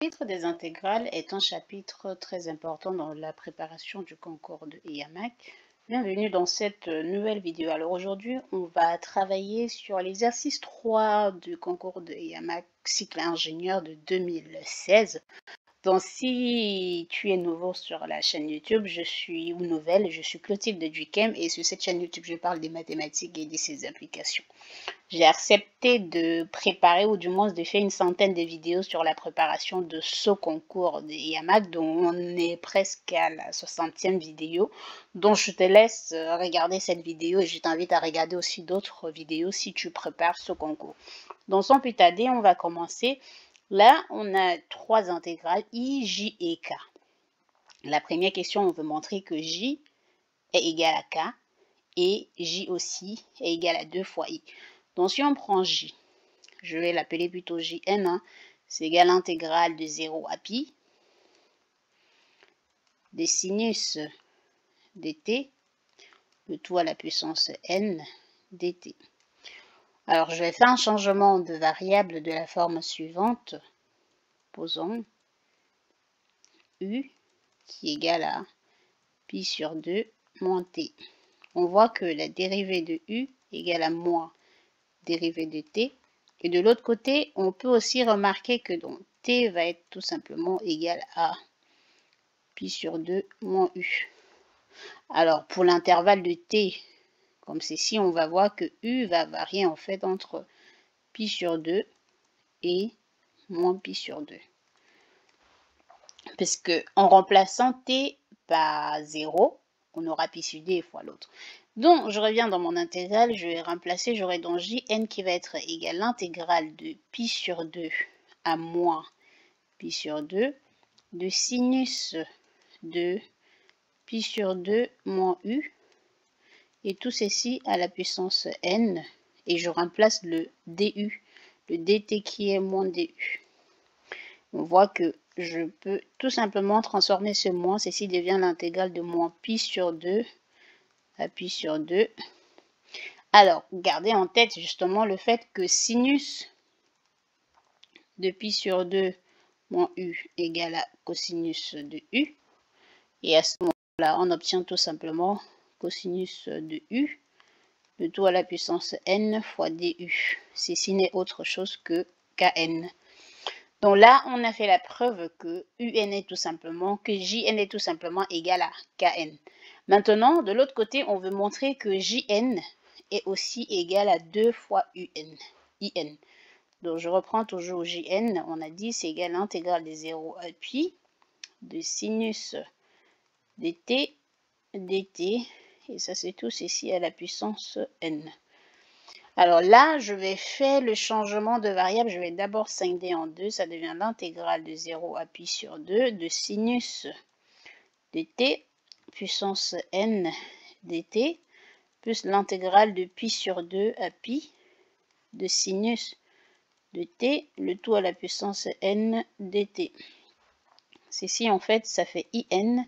chapitre des intégrales est un chapitre très important dans la préparation du concours de IAMAC. Bienvenue dans cette nouvelle vidéo. Alors aujourd'hui, on va travailler sur l'exercice 3 du concours de IAMAC cycle ingénieur de 2016. Donc si tu es nouveau sur la chaîne YouTube, je suis Clotilde Duquem et sur cette chaîne YouTube, je parle des mathématiques et de ses applications. J'ai accepté de préparer ou du moins de faire une centaine de vidéos sur la préparation de ce concours de IAMAC, dont on est presque à la 60e vidéo. Donc je te laisse regarder cette vidéo et je t'invite à regarder aussi d'autres vidéos si tu prépares ce concours. Donc sans plus tarder, on va commencer. Là, on a trois intégrales, I, J et K. La première question, on veut montrer que J est égal à K et J aussi est égal à 2 fois I. Donc si on prend J, je vais l'appeler plutôt Jn, hein, c'est égal à l'intégrale de 0 à pi des sinus dt, le tout à la puissance n dt. Alors je vais faire un changement de variable de la forme suivante. Posons U qui est égal à pi sur 2 moins t. On voit que la dérivée de U est égale à moins dérivée de t. Et de l'autre côté, on peut aussi remarquer que donc, t va être tout simplement égal à pi sur 2 moins u. Alors, pour l'intervalle de t, comme ceci, on va voir que u va varier en fait entre pi sur 2 et moins pi sur 2. Parce que en remplaçant t par 0, on aura pi sur 2 fois l'autre. Donc, je reviens dans mon intégrale, je vais remplacer, j'aurai donc Jn qui va être égal à l'intégrale de pi sur 2 à moins pi sur 2 de sinus de pi sur 2 moins u, et tout ceci à la puissance n, et je remplace le du, le dt qui est moins du. On voit que je peux tout simplement transformer ce moins, ceci devient l'intégrale de moins pi sur 2 à pi sur 2. Alors, gardez en tête justement le fait que sinus de pi sur 2 moins u égale à cosinus de u. Et à ce moment-là, on obtient tout simplement cosinus de u, le tout à la puissance n fois du. Ceci n'est autre chose que kn. Donc là, on a fait la preuve que un est tout simplement, que jn est tout simplement égal à kn. Maintenant, de l'autre côté, on veut montrer que jn est aussi égal à 2 fois in. Donc je reprends toujours jn, on a dit c'est égal à l'intégrale de 0 à pi de sinus dt, dt, et ça c'est tout ceci à la puissance n. Alors là, je vais faire le changement de variable, je vais d'abord scinder en deux, ça devient l'intégrale de 0 à pi sur 2 de sinus dt puissance n dt plus l'intégrale de pi sur 2 à pi de sinus de t, le tout à la puissance n dt. Ceci en fait, ça fait in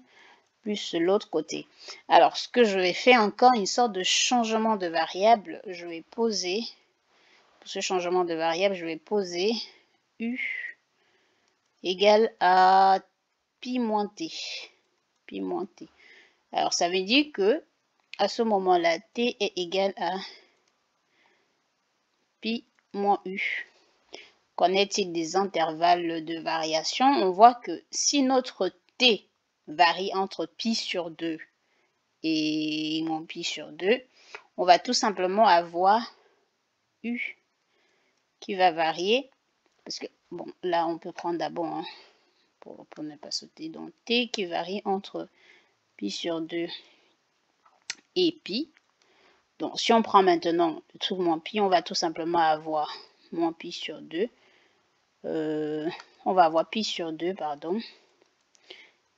plus l'autre côté. Alors, ce que je vais faire encore, une sorte de changement de variable, je vais poser, pour ce changement de variable, je vais poser u égale à pi moins t. Pi moins t. Alors, ça veut dire que à ce moment-là, t est égal à pi moins u. Qu'en est-il des intervalles de variation? On voit que si notre t varie entre pi sur 2 et moins pi sur 2, on va tout simplement avoir u qui va varier, parce que, bon, là on peut prendre d'abord, hein, pour ne pas sauter, donc t qui varie entre pi sur 2 et pi. Donc si on prend maintenant le truc moins pi, on va tout simplement avoir moins pi sur 2. On va avoir pi sur 2, pardon,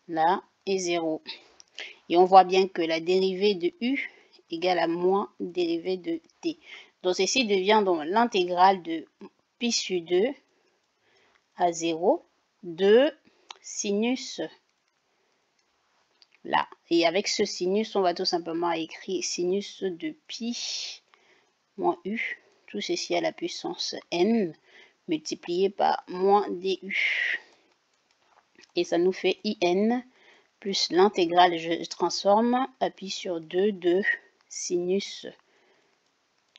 là, et 0. Et on voit bien que la dérivée de u égale à moins dérivée de t. Donc ceci devient donc l'intégrale de pi sur 2 à 0 de sinus là. Et avec ce sinus, on va tout simplement écrire sinus de pi moins u, tout ceci à la puissance n, multiplié par moins du. Et ça nous fait IN plus l'intégrale, je transforme, appuie sur 2 de sinus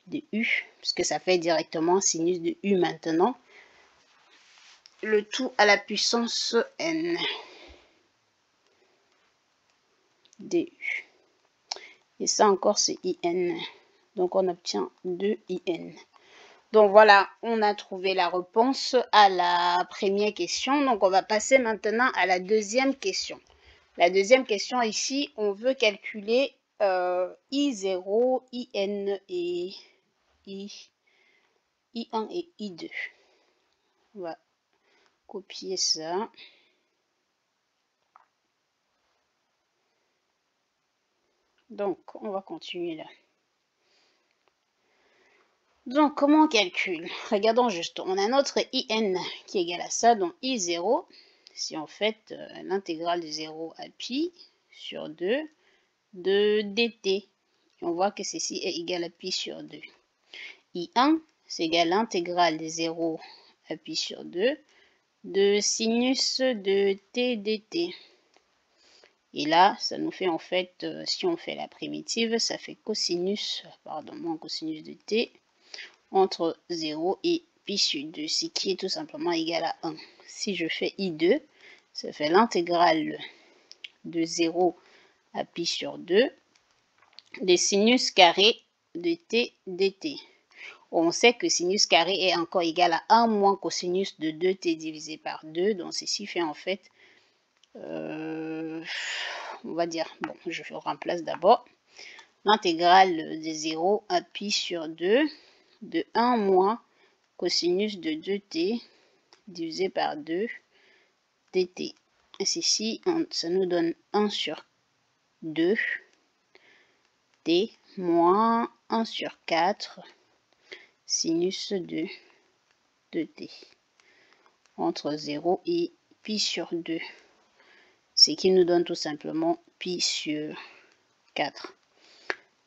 de U, puisque ça fait directement sinus de U maintenant. Le tout à la puissance N du. Et ça encore, c'est IN. Donc, on obtient 2 IN. Donc, voilà, on a trouvé la réponse à la première question. Donc, on va passer maintenant à la deuxième question. La deuxième question ici, on veut calculer I0, IN et I1 et I2. On va copier ça. Donc, on va continuer là. Donc, comment on calcule? Regardons juste, on a notre IN qui est égal à ça, donc I0, si on fait l'intégrale de 0 à pi sur 2 de dt. Et on voit que ceci est égal à pi sur 2. I1, c'est égal à l'intégrale de 0 à pi sur 2 de sinus de t dt. Et là, ça nous fait en fait, si on fait la primitive, ça fait cosinus, pardon, moins cosinus de t entre 0 et pi sur 2, ce qui est tout simplement égal à 1. Si je fais I2, ça fait l'intégrale de 0 à pi sur 2 des sinus carré de t dt. On sait que sinus carré est encore égal à 1 moins cosinus de 2t divisé par 2. Donc, ceci fait en fait, on va dire, bon, je remplace d'abord l'intégrale de 0 à pi sur 2 de 1 moins cosinus de 2t divisé par 2 dt. Et ceci, ça nous donne 1 sur 2 t moins 1 sur 4 sinus de 2t entre 0 et pi sur 2, ce qui nous donne tout simplement pi sur 4.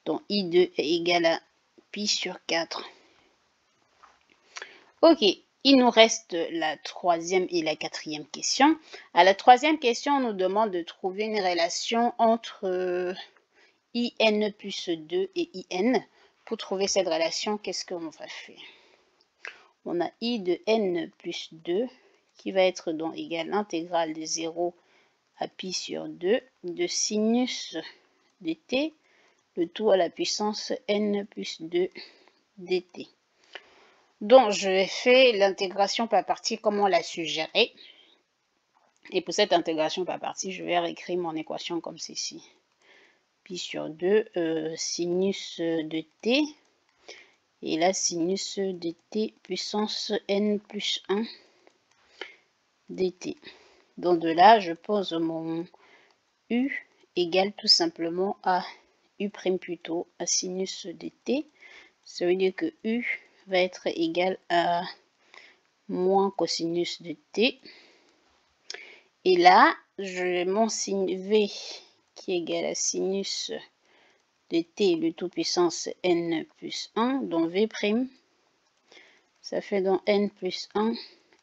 Donc I2 est égal à pi sur 4. Ok, il nous reste la troisième et la quatrième question. À la troisième question, on nous demande de trouver une relation entre IN plus 2 et IN. Pour trouver cette relation, qu'est-ce qu'on va faire? On a I de N plus 2 qui va être donc égal à l'intégrale de 0 à pi sur 2 de sinus de t, le tout à la puissance N plus 2 dt. Donc, je fais l'intégration par partie comme on l'a suggéré. Et pour cette intégration par partie, je vais réécrire mon équation comme ceci. Pi sur 2, sinus de t, et là, sinus de t puissance n plus 1 dt. Donc, de là, je pose mon u égale tout simplement à u' plutôt à sinus de t. Ça veut dire que u va être égal à moins cosinus de t. Et là, j'ai mon signe v qui est égal à sinus de t, le tout puissance n plus 1, donc v', ça fait donc n plus 1,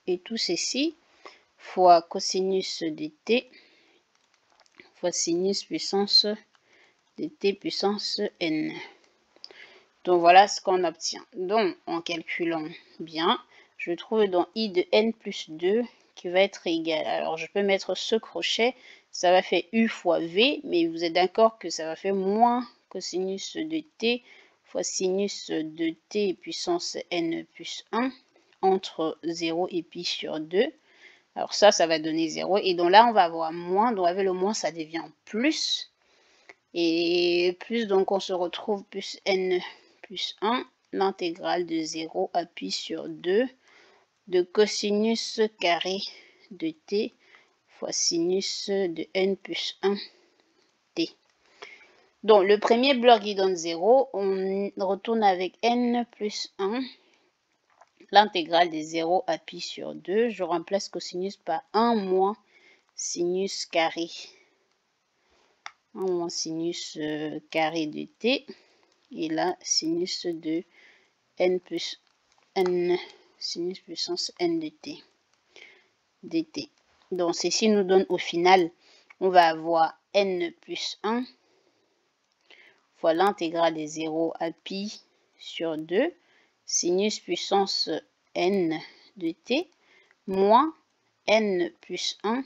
et tout ceci, fois cosinus de t, fois sinus puissance de t puissance n. Donc voilà ce qu'on obtient. Donc en calculant bien, je trouve donc I de n plus 2 qui va être égal. Alors je peux mettre ce crochet, ça va faire U fois V, mais vous êtes d'accord que ça va faire moins cosinus de t fois sinus de t puissance n plus 1 entre 0 et pi sur 2. Alors ça va donner 0. Et donc là, on va avoir moins. Donc avec le moins, ça devient plus. Et plus, donc on se retrouve plus n plus 1, l'intégrale de 0 à pi sur 2 de cosinus carré de t fois sinus de n plus 1 t. Donc le premier bloc qui donne 0, on retourne avec n plus 1, l'intégrale de 0 à pi sur 2. Je remplace cosinus par 1 moins sinus carré. 1 moins sinus carré de t. Et là, sinus de n plus n, sinus puissance n de t, dt. Donc, ceci nous donne au final, on va avoir n plus 1 fois l'intégrale des 0 à pi sur 2 sinus puissance n de t moins n plus 1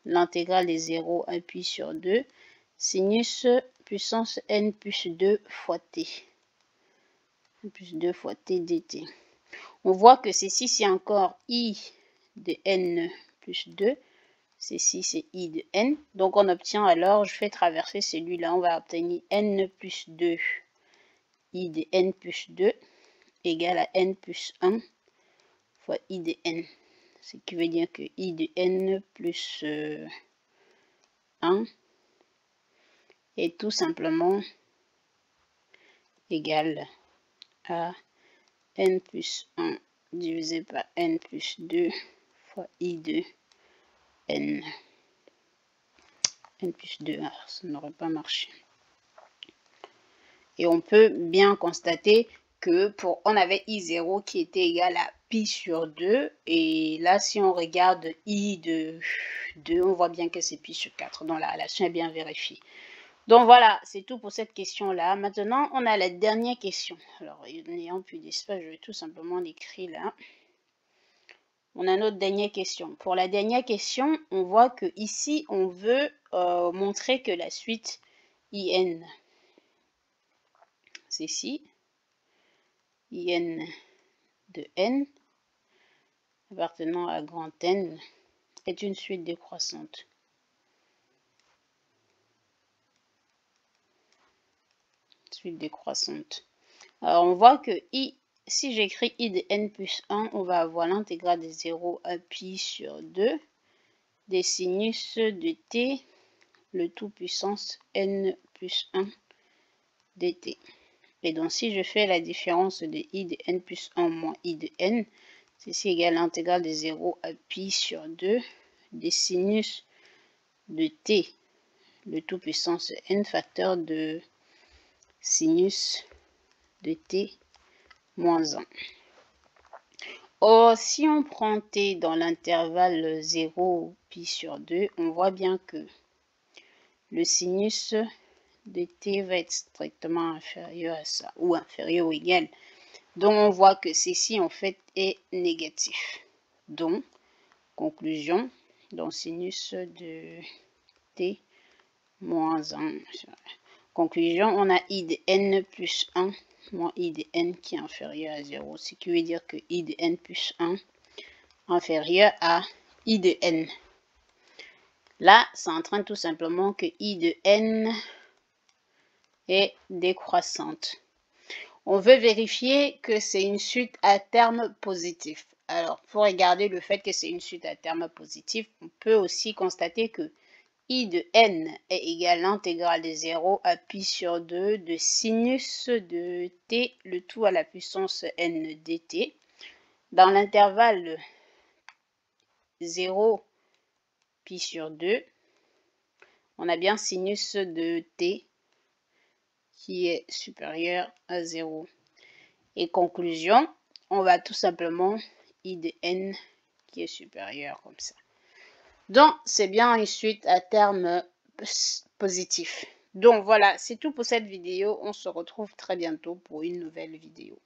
l'intégrale des 0 à pi sur 2 sinus puissance n plus 2 fois t. Plus 2 fois t dt. On voit que ceci, c'est encore i de n plus 2. Ceci, c'est i de n. Donc, on obtient alors, je fais traverser celui-là, on va obtenir n plus 2, i de n plus 2, égale à n plus 1 fois i de n. Ce qui veut dire que i de n plus 1 est tout simplement égal à n plus 1 divisé par n plus 2 fois i de n. n plus 2, alors ça n'aurait pas marché. Et on peut bien constater que on avait I0 qui était égal à pi sur 2. Et là, si on regarde I de 2, on voit bien que c'est pi sur 4. Donc la relation est bien vérifiée. Donc voilà, c'est tout pour cette question-là. Maintenant, on a la dernière question. Alors, n'ayant plus d'espace, je vais tout simplement l'écrire là. On a notre dernière question. Pour la dernière question, on voit que ici, on veut montrer que la suite IN, c'est ici, IN de N, appartenant à grand N, est une suite décroissante. Suite décroissante. Alors, on voit que I, si j'écris I de N plus 1, on va avoir l'intégrale des 0 à pi sur 2 des sinus de t, le tout puissance n plus 1 dt. Et donc, si je fais la différence de i de n plus 1 moins i de n, ceci égale l'intégrale de 0 à pi sur 2 des sinus de t, le tout puissance n facteur de sinus de t moins 1. Or, si on prend t dans l'intervalle 0 pi sur 2, on voit bien que le sinus de t va être strictement inférieur à ça, ou inférieur ou égal. Donc, on voit que ceci, en fait, est négatif. Donc, conclusion, donc sinus de t moins 1. Conclusion, on a i de n plus 1 moins i de n qui est inférieur à 0. Ce qui veut dire que i de n plus 1 inférieur à i de n. Là, ça entraîne tout simplement que i de n est décroissante. On veut vérifier que c'est une suite à terme positif. Alors, pour regarder le fait que c'est une suite à terme positif, on peut aussi constater que i de n est égal à l'intégrale de 0 à pi sur 2 de sinus de t, le tout à la puissance n dt. Dans l'intervalle 0 pi sur 2, on a bien sinus de t qui est supérieur à 0. Et conclusion, on va tout simplement i de n qui est supérieur comme ça. Donc, c'est bien une suite à terme positif. Donc, voilà, c'est tout pour cette vidéo. On se retrouve très bientôt pour une nouvelle vidéo.